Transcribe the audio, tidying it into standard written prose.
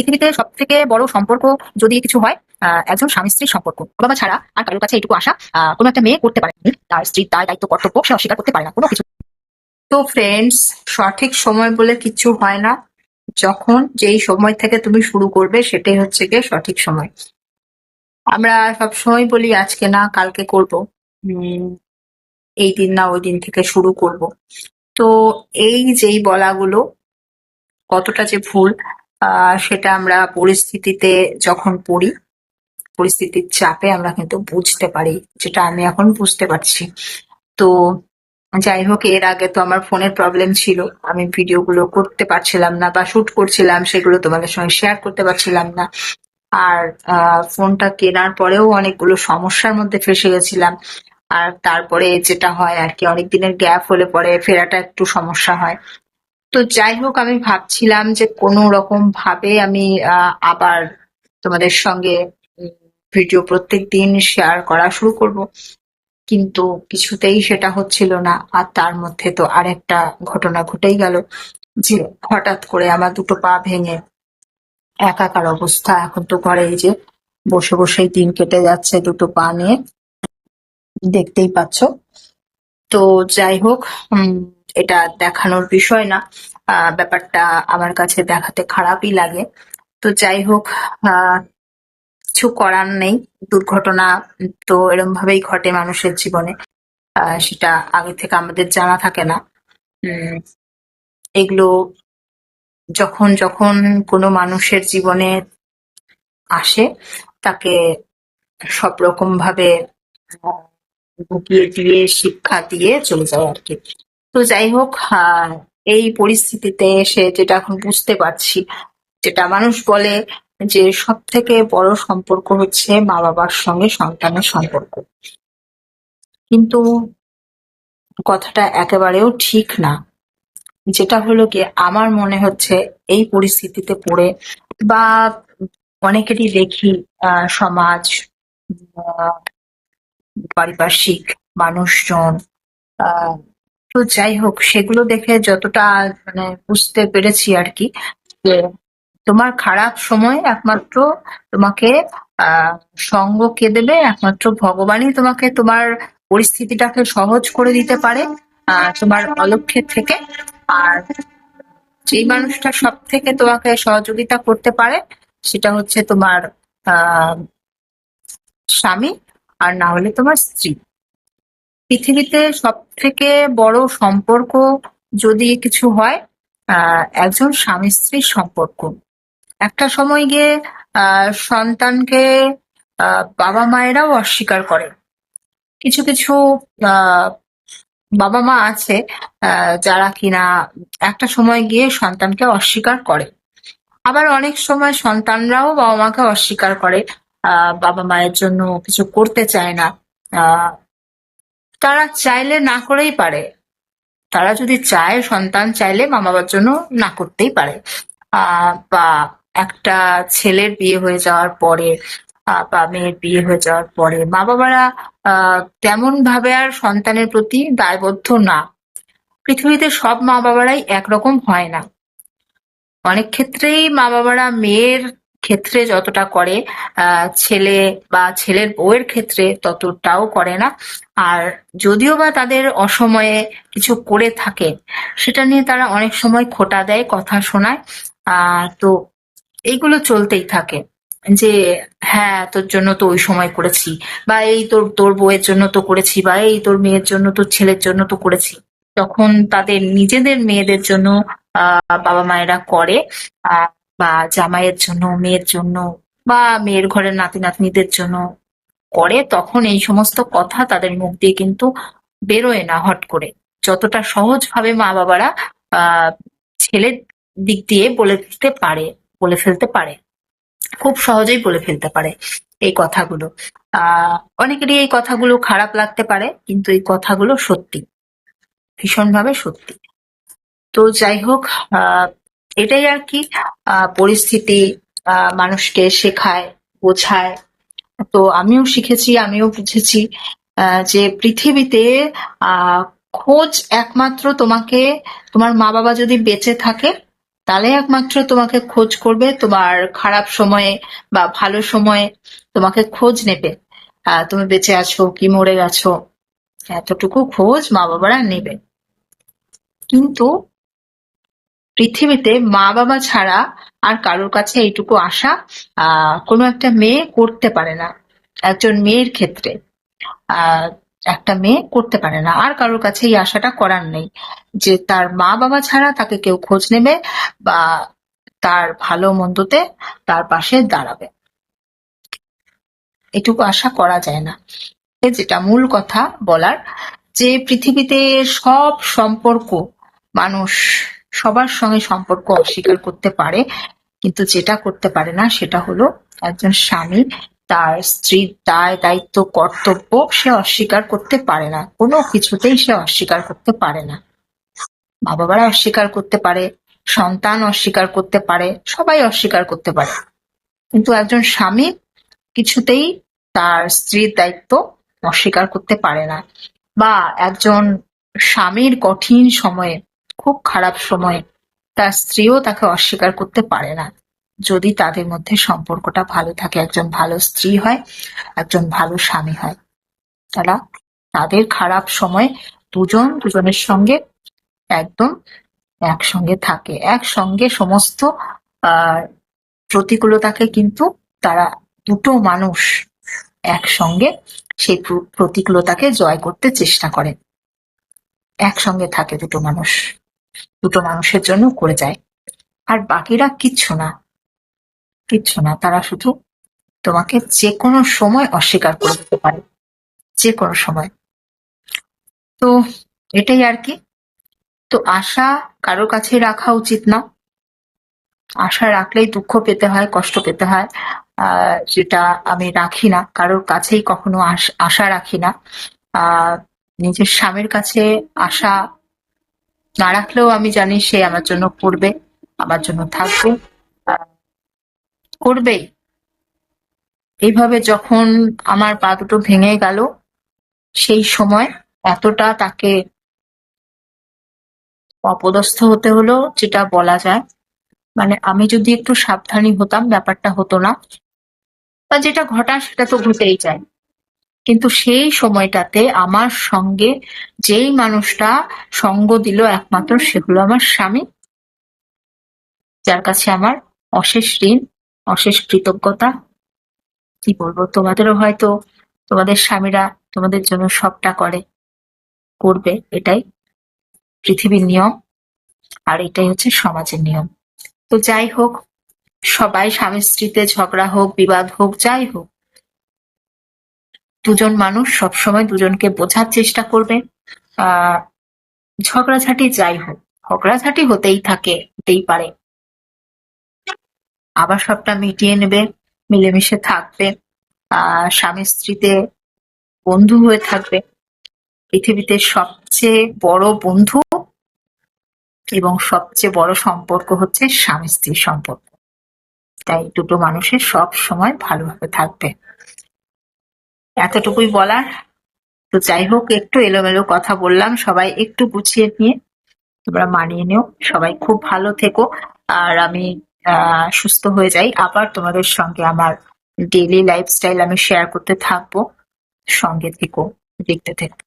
পৃথিবীতে সব থেকে বড় সম্পর্ক যদি কিছু হয়, একজন স্বামী স্ত্রীর সম্পর্ক। বাবা ছাড়া আর কারোর কাছে এইটুকু আশা কোনো একটা মেয়ে করতে পারে। তার স্ত্রীর দায় দায়িত্ব কর্তব্য সে অস্বীকার করতে পারে না কোনো কিছু। তো ফ্রেন্ডস, সঠিক সময় বলে কিছু হয় না। যখন যেই সময় থেকে তুমি শুরু করবে সেটাই হচ্ছে গিয়ে সঠিক সময়। আমরা সবসময় বলি আজকে না কালকে করব, এই দিন না ওই দিন থেকে শুরু করব। তো এই যেই বলাগুলো কতটা যে ভুল, সেটা আমরা পরিস্থিতিতে যখন পড়ি, পরিস্থিতির চাপে আমরা কিন্তু বুঝতে পারি, যেটা আমি এখন বুঝতে পারছি। তো যাই হোক, এর আগে তো আমার ফোনের প্রবলেম ছিল, আমি ভিডিওগুলো করতে পারছিলাম না বা শুট করছিলাম সেগুলো তোমাদের সঙ্গে শেয়ার করতে পারছিলাম না। আর ফোনটা কেনার পরেও অনেকগুলো সমস্যার মধ্যে ফেসে গেছিলাম। আর তারপরে যেটা হয় আর কি, অনেক দিনের গ্যাপ হলে পরে ফেরাটা একটু সমস্যা হয়। তো যাই হোক, আমি ভাবছিলাম যে কোনো রকম ভাবে আমি আবার তোমাদের সঙ্গে ভিডিও প্রত্যেক দিন শেয়ার করা শুরু করব, কিন্তু কিছুতেই সেটা হচ্ছিল না। আর তার মধ্যে তো আরেকটা ঘটনা ঘটেই গেল, যে হঠাৎ করে আমার দুটো পা ভেঙে একাকার অবস্থা। এখন তো ঘরে এই যে বসে বসেই দিন কেটে যাচ্ছে দুটো পা নিয়ে, দেখতেই পাচ্ছ। তো যাই হোক, এটা দেখানোর বিষয় না, ব্যাপারটা আমার কাছে দেখাতে খারাপই লাগে। তো যাই হোক, কিছু করার নেই। দুর্ঘটনা তো এরম ভাবেই ঘটে মানুষের জীবনে, সেটা আগে থেকে আমাদের জানা থাকে না। উম, এগুলো যখন যখন কোনো মানুষের জীবনে আসে, তাকে সব রকম ভাবে বুকিয়ে দিয়ে শিক্ষা দিয়ে চলে যায় আর কি। তো যাই হোক, এই পরিস্থিতিতে এসে যেটা এখন বুঝতে পারছি, যেটা মানুষ বলে যে সব থেকে বড় সম্পর্ক হচ্ছে মা বাবার সঙ্গে সন্তানের সম্পর্ক, কিন্তু কথাটা একেবারেও ঠিক না। যেটা হলো গিয়ে আমার মনে হচ্ছে, এই পরিস্থিতিতে পড়ে বা অনেকেরই দেখি সমাজ, আহ, পারিপার্শ্বিক মানুষজন, আহ, তো যাই হোক, সেগুলো দেখে যতটা মানে বুঝতে পেরেছি আর কি, যে তোমার খারাপ সময় একমাত্র তোমাকে আহ সঙ্গ কে দেবে, একমাত্র ভগবানই তোমাকে তোমার পরিস্থিতিটাকে সহজ করে দিতে পারে তোমার অলক্ষ্যের থেকে। আর যেই মানুষটা সব থেকে তোমাকে সহযোগিতা করতে পারে সেটা হচ্ছে তোমার আহ স্বামী, আর না হলে তোমার স্ত্রী। পৃথিবীতে সব থেকে বড় সম্পর্ক যদি কিছু হয়, একজন স্বামী স্ত্রীর সম্পর্ক। একটা সময় গিয়ে সন্তানকে বাবা মায়েরাও অস্বীকার করে। কিছু কিছু আহ বাবা মা আছে যারা কিনা একটা সময় গিয়ে সন্তানকে অস্বীকার করে। আবার অনেক সময় সন্তানরাও বাবা মাকে অস্বীকার করে, বাবা মায়ের জন্য কিছু করতে চায় না। আহ তারা চাইলে না করেই পারে, তারা যদি চায়, সন্তান চাইলে মা বাবার জন্য না করতেই পারে। বা একটা ছেলের বিয়ে হয়ে যাওয়ার পরে বা মেয়ের বিয়ে হয়ে যাওয়ার পরে মা বাবারা তেমন ভাবে আর সন্তানের প্রতি দায়বদ্ধ না। পৃথিবীতে সব মা বাবারাই একরকম হয় না। অনেক ক্ষেত্রেই মা বাবারা মেয়ের ক্ষেত্রে যতটা করে, ছেলে বা ছেলের বউয়ের ক্ষেত্রে ততটাও করে না। আর যদিও বা তাদের অসময়ে কিছু করে থাকে, সেটা নিয়ে তারা অনেক সময় খোঁটা দেয়, কথা শোনায়। তো এইগুলো চলতেই থাকে, যে হ্যাঁ তোর জন্য তো ওই সময় করেছি, বা এই তোর তোর বউয়ের জন্য তো করেছি, বা এই তোর মেয়ের জন্য, তোর ছেলের জন্য তো করেছি। তখন তাদের নিজেদের মেয়েদের জন্য বাবা মায়েরা করে, আহ, বা জামাইয়ের জন্য, মেয়ের জন্য, বা মেয়ের ঘরের নাতি নাতনিদের জন্য করে, তখন এই সমস্ত কথা তাদের মুখ দিয়ে কিন্তু বেরোয় না হট করে। যতটা সহজ ভাবে মা বাবারা আহ ছেলের দিক দিয়ে বলে ফেলতে পারে, খুব সহজেই বলে ফেলতে পারে এই কথাগুলো। অনেকেরই এই কথাগুলো খারাপ লাগতে পারে, কিন্তু এই কথাগুলো সত্যি, ভীষণভাবে সত্যি। তো যাই হোক, আহ এটাই আর কি, পরিস্থিতি মানুষকে শেখায়, বোঝায়। তো আমিও শিখেছি, আমিও বুঝেছি যে পৃথিবীতে খোঁজ একমাত্র তোমাকে তোমার মা বাবা যদি বেঁচে থাকে তাহলে একমাত্র তোমাকে খোঁজ করবে, তোমার খারাপ সময়ে বা ভালো সময়ে তোমাকে খোঁজ নেবে। তুমি বেঁচে আছো কি মরে গেছো এতটুকু খোঁজ মা বাবারা নেবে। কিন্তু পৃথিবীতে মা বাবা ছাড়া আর কারোর কাছে এইটুকু আশা কোনো একটা মেয়ে করতে পারে না। একজন মেয়ের ক্ষেত্রে আহ একটা মেয়ে করতে পারে না, আর কারোর কাছে এই আশাটা করার নেই যে তার মা বাবা ছাড়া তাকে কেউ খোঁজ নেবে বা তার ভালো মন্দতে তার পাশে দাঁড়াবে। এটুকু আশা করা যায় না। যেটা মূল কথা বলার, যে পৃথিবীতে সব সম্পর্ক মানুষ সবার সঙ্গে সম্পর্ক অস্বীকার করতে পারে, কিন্তু যেটা করতে পারে না সেটা হলো একজন স্বামী তার স্ত্রীর দায় দায়িত্ব কর্তব্য সে অস্বীকার করতে পারে না। কোনো কিছুতেই সে অস্বীকার করতে পারে না। মা বাবারা অস্বীকার করতে পারে, সন্তান অস্বীকার করতে পারে, সবাই অস্বীকার করতে পারে, কিন্তু একজন স্বামী কিছুতেই তার স্ত্রীর দায়িত্ব অস্বীকার করতে পারে না। বা একজন স্বামীর কঠিন সময়ে, খুব খারাপ সময়ে তার স্ত্রীও তাকে অস্বীকার করতে পারে না, যদি তাদের মধ্যে সম্পর্কটা ভালো থাকে, একজন ভালো স্ত্রী হয়, একজন ভালো স্বামী হয়। তারা তাদের খারাপ সময় দুজন দুজনের সঙ্গে একদম একসঙ্গে থাকে, একসঙ্গে সমস্ত আহ প্রতিকূলতাকে কিন্তু তারা দুটো মানুষ একসঙ্গে সেই প্রতিকূলতাকে জয় করতে চেষ্টা করে। একসঙ্গে থাকে দুটো মানুষ, দুটো মানুষের জন্য করে যায়। আর বাকিরা কিচ্ছু না, কিচ্ছু না, তারা শুধু তোমাকে যে কোনো সময় অস্বীকার করে দিতে পারে, যে কোনো সময়। তো এটাই আর কি। তো আশা কারোর কাছে রাখা উচিত না। আশা রাখলেই দুঃখ পেতে হয়, কষ্ট পেতে হয়। যেটা আমি রাখি না, কারোর কাছেই কখনো আশা রাখি না। নিজের স্বামীর কাছে আশা না রাখলেও আমি জানি সে আমার জন্য করবে, আমার জন্য থাকবে, করবেই। এইভাবে যখন আমার পা দুটো ভেঙে গেল, সেই সময় এতটা তাকে অপদস্থ হতে হলো, যেটা বলা যায়। মানে আমি যদি একটু সাবধানী হতাম ব্যাপারটা হতো না, বা যেটা ঘটার সেটা তো ঘটেই যায়। কিন্তু সেই সময়টাতে আমার সঙ্গে যেই মানুষটা সঙ্গ দিল একমাত্র, সে হলো আমার স্বামী, যার কাছে আমার অশেষ ঋণ, অশেষ কৃতজ্ঞতা। কি বলবো, তোমাদেরও হয়তো তোমাদের স্বামীরা তোমাদের জন্য সবটা করে, করবে, এটাই পৃথিবীর নিয়ম, আর এটাই হচ্ছে সমাজের নিয়ম। তো যাই হোক, সবাই স্বামী স্ত্রীতে ঝগড়া হোক, বিবাদ হোক, যাই হোক, দুজন মানুষ সবসময় দুজনকে বোঝার চেষ্টা করবে। আহ ঝগড়াঝাটি যাই হোক, ঝগড়াঝাটি হতেই থাকে, হতেই পারে, আবার সবটা মিটিয়ে নেবে, মিলেমিশে থাকবে, স্বামী স্ত্রীতে বন্ধু হয়ে থাকবে। পৃথিবীতে সবচেয়ে বড় বন্ধু এবং সবচেয়ে বড় সম্পর্ক হচ্ছে স্বামী স্ত্রীর সম্পর্ক। তাই দুটো মানুষের সব সময় ভালোভাবে থাকবে, এতটুকুই বলার। তো যাই হোক, একটু এলোমেলো কথা বললাম, সবাই একটু গুছিয়ে নিয়ে তোমরা মানিয়ে নিও। সবাই খুব ভালো থেকো, আর আমি সুস্থ হয়ে যাই, আবার তোমাদের সঙ্গে আমার ডেইলি লাইফস্টাইল আমি শেয়ার করতে থাকবো। সঙ্গে থেকো, দেখতে থেকো।